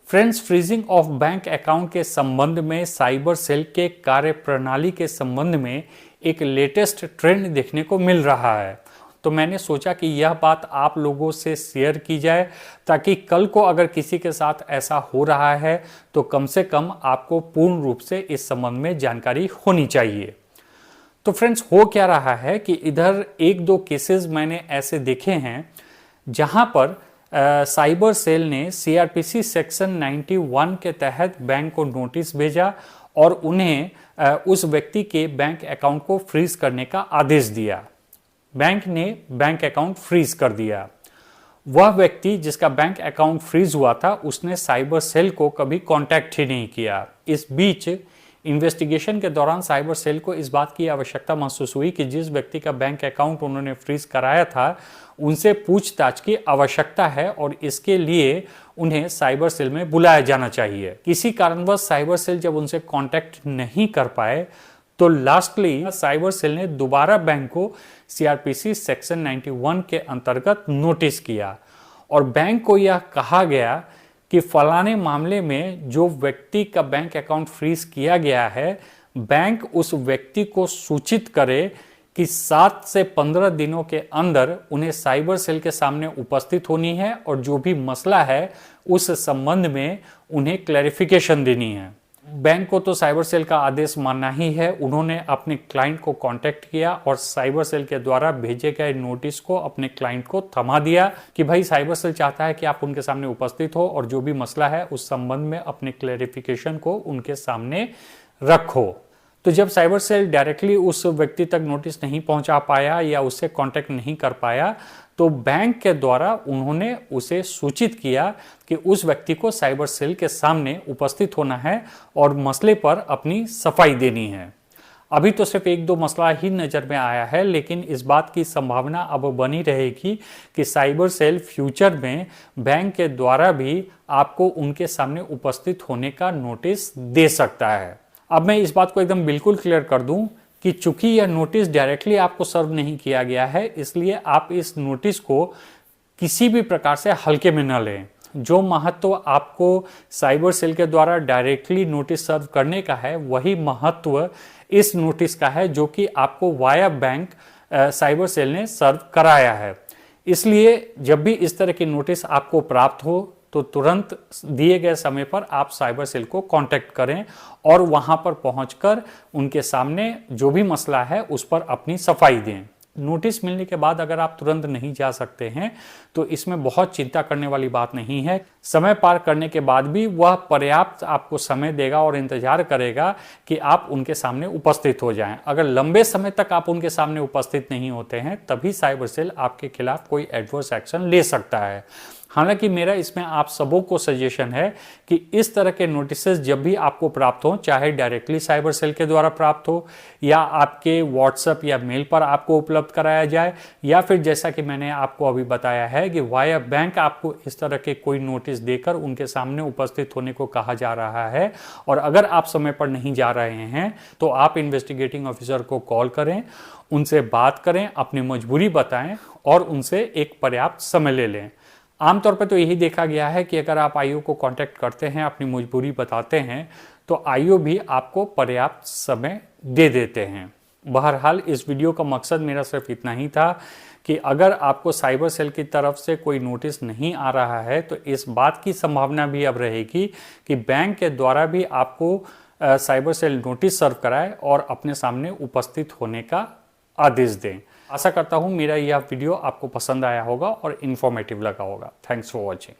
Friends, freezing of bank account के संबंध में साइबर सेल के कार्यप्रणाली के संबंध में एक लेटेस्ट ट्रेंड देखने को मिल रहा है। तो मैंने सोचा कि यह बात आप लोगों से शेयर की जाए ताकि कल को अगर किसी के साथ ऐसा हो रहा है तो कम से कम आपको पूर्ण रूप से इस संबंध में जानकारी होनी चाहिए। तो फ्रेंड्स, हो क्या रहा है कि इधर एक दो केसेस मैंने ऐसे देखे हैं जहां पर साइबर सेल ने सीआरपीसी सेक्शन 91 के तहत बैंक को नोटिस भेजा और उन्हें उस व्यक्ति के बैंक अकाउंट को फ्रीज करने का आदेश दिया। बैंक ने बैंक अकाउंट फ्रीज कर दिया। वह व्यक्ति जिसका बैंक अकाउंट फ्रीज हुआ था उसने साइबर सेल को कभी कांटेक्ट ही नहीं किया। इस बीच इन्वेस्टिगेशन के दौरान साइबर सेल को इस बात की आवश्यकता महसूस हुई कि जिस व्यक्ति का बैंक अकाउंट उन्होंने फ्रीज कराया था उनसे पूछताछ की आवश्यकता है और इसके लिए उन्हें साइबर सेल में बुलाया जाना चाहिए। किसी कारणवश साइबर सेल जब उनसे कांटेक्ट नहीं कर पाए तो लास्टली साइबर सेल ने दोबारा बैंक को सीआरपीसी सेक्शन 91 के अंतर्गत नोटिस किया और बैंक को यह कहा गया कि फलाने मामले में जो व्यक्ति का बैंक अकाउंट फ्रीज किया गया है, बैंक उस व्यक्ति को सूचित करे कि 7 से 15 दिनों के अंदर उन्हें साइबर सेल के सामने उपस्थित होनी है और जो भी मसला है उस संबंध में उन्हें क्लैरिफिकेशन देनी है। बैंक को तो साइबर सेल का आदेश मानना ही है। उन्होंने अपने क्लाइंट को कांटेक्ट किया और साइबर सेल के द्वारा भेजे गए नोटिस को अपने क्लाइंट को थमा दिया कि भाई साइबर सेल चाहता है कि आप उनके सामने उपस्थित हो और जो भी मसला है उस संबंध में अपने क्लैरिफिकेशन को उनके सामने रखो। तो जब साइबर सेल डायरेक्टली उस व्यक्ति तक नोटिस नहीं पहुंचा पाया या उससे कांटेक्ट नहीं कर पाया तो बैंक के द्वारा उन्होंने उसे सूचित किया कि उस व्यक्ति को साइबर सेल के सामने उपस्थित होना है और मसले पर अपनी सफाई देनी है। अभी तो सिर्फ एक दो मसला ही नज़र में आया है, लेकिन इस बात की संभावना अब बनी रहेगी कि साइबर सेल फ्यूचर में बैंक के द्वारा भी आपको उनके सामने उपस्थित होने का नोटिस दे सकता है। अब मैं इस बात को एकदम बिल्कुल क्लियर कर दूं कि चूंकि यह नोटिस डायरेक्टली आपको सर्व नहीं किया गया है, इसलिए आप इस नोटिस को किसी भी प्रकार से हल्के में न लें। जो महत्व आपको साइबर सेल के द्वारा डायरेक्टली नोटिस सर्व करने का है वही महत्व इस नोटिस का है जो कि आपको वाया बैंक साइबर सेल ने सर्व कराया है। इसलिए जब भी इस तरह की नोटिस आपको प्राप्त हो तो तुरंत दिए गए समय पर आप साइबर सेल को कांटेक्ट करें और वहां पर पहुंचकर उनके सामने जो भी मसला है उस पर अपनी सफाई दें। नोटिस मिलने के बाद अगर आप तुरंत नहीं जा सकते हैं तो इसमें बहुत चिंता करने वाली बात नहीं है। समय पार करने के बाद भी वह पर्याप्त आपको समय देगा और इंतजार करेगा कि आप उनके सामने उपस्थित हो जाएं। अगर लंबे समय तक आप उनके सामने उपस्थित नहीं होते हैं तभी साइबर सेल आपके खिलाफ कोई एडवर्स एक्शन ले सकता है। हालांकि मेरा इसमें आप सबों को सजेशन है कि इस तरह के नोटिसेस जब भी आपको प्राप्त हो, चाहे डायरेक्टली साइबर सेल के द्वारा प्राप्त हो या आपके व्हाट्सएप या मेल पर आपको उपलब्ध कराया जाए या फिर जैसा कि मैंने आपको अभी बताया है कि वाया बैंक आपको इस तरह के कोई नोटिस देकर उनके सामने उपस्थित होने को कहा जा रहा है और अगर आप समय पर नहीं जा रहे हैं तो आप इन्वेस्टिगेटिंग ऑफिसर को कॉल करें, उनसे बात करें, अपनी मजबूरी बताएं और उनसे एक पर्याप्त समय ले लें। आमतौर पर तो यही देखा गया है कि अगर आप आईओ को कांटेक्ट करते हैं, अपनी मजबूरी बताते हैं तो आईओ भी आपको पर्याप्त समय दे देते हैं। बहरहाल इस वीडियो का मकसद मेरा सिर्फ इतना ही था कि अगर आपको साइबर सेल की तरफ से कोई नोटिस नहीं आ रहा है तो इस बात की संभावना भी अब रहेगी कि बैंक के द्वारा भी आपको साइबर सेल नोटिस सर्व कराए और अपने सामने उपस्थित होने का आदेश दें। आशा करता हूं मेरा यह वीडियो आपको पसंद आया होगा और इन्फॉर्मेटिव लगा होगा। Thanks for watching.